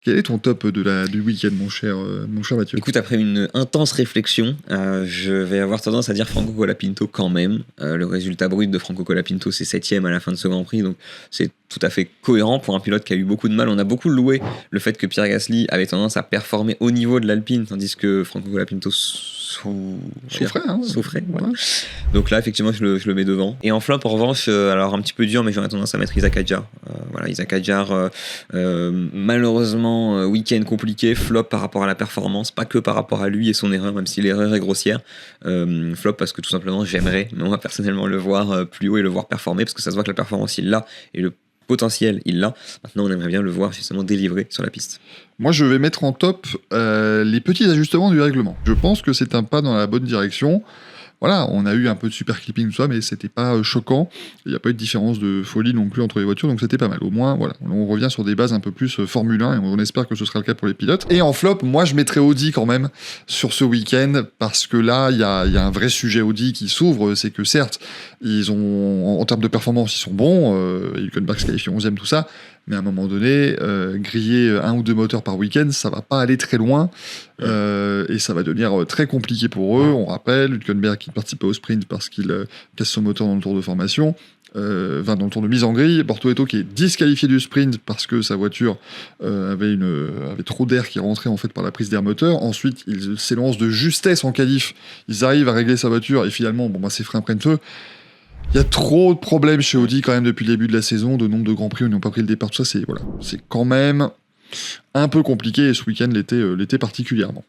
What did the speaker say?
Quel est ton top du week-end, mon cher Mathieu? Écoute, après une intense réflexion, je vais avoir tendance à dire Franco Colapinto quand même. Le résultat brut de Franco Colapinto, c'est 7ème à la fin de ce Grand Prix, donc c'est tout à fait cohérent pour un pilote qui a eu beaucoup de mal. On a beaucoup loué le fait que Pierre Gasly avait tendance à performer au niveau de l'Alpine, tandis que Franco Colapinto souffrait. Voilà. Donc là, effectivement, je le mets devant. Et en flop, en revanche, alors un petit peu dur, mais j'aurais tendance à mettre Isaac Hadjar. Isaac Hadjar, malheureusement, week-end compliqué, flop par rapport à la performance, pas que par rapport à lui et son erreur, même si l'erreur est grossière. Flop parce que tout simplement, j'aimerais, moi personnellement, le voir plus haut et le voir performer, parce que ça se voit que la performance, il l'a, et le potentiel, il l'a. Maintenant, on aimerait bien le voir justement délivrer sur la piste. Moi, je vais mettre en top les petits ajustements du règlement. Je pense que c'est un pas dans la bonne direction. Voilà, on a eu un peu de super clipping, tout ça, mais c'était pas choquant. Il n'y a pas eu de différence de folie non plus entre les voitures, donc c'était pas mal. Au moins, voilà, on revient sur des bases un peu plus Formule 1 et on espère que ce sera le cas pour les pilotes. Et en flop, moi, je mettrais Audi quand même sur ce week-end, parce que là, il y a un vrai sujet Audi qui s'ouvre. C'est que certes, ils ont, en termes de performance, ils sont bons. Hülkenberg se qualifie 11e, tout ça. Mais à un moment donné, griller 1 ou 2 moteurs par week-end, ça va pas aller très loin. Et ça va devenir très compliqué pour eux. On rappelle, Hülkenberg qui participait au sprint parce qu'il casse son moteur dans le tour de formation, dans le tour de mise en grille. Bortoleto qui est disqualifié du sprint parce que sa voiture avait trop d'air qui rentrait en fait par la prise d'air moteur. Ensuite, il s'élance de justesse en qualif. Ils arrivent à régler sa voiture et finalement, ses freins prennent feu. Il y a trop de problèmes chez Audi quand même depuis le début de la saison, de nombre de grands prix où ils n'ont pas pris le départ, tout ça, c'est quand même un peu compliqué, et ce week-end l'était particulièrement.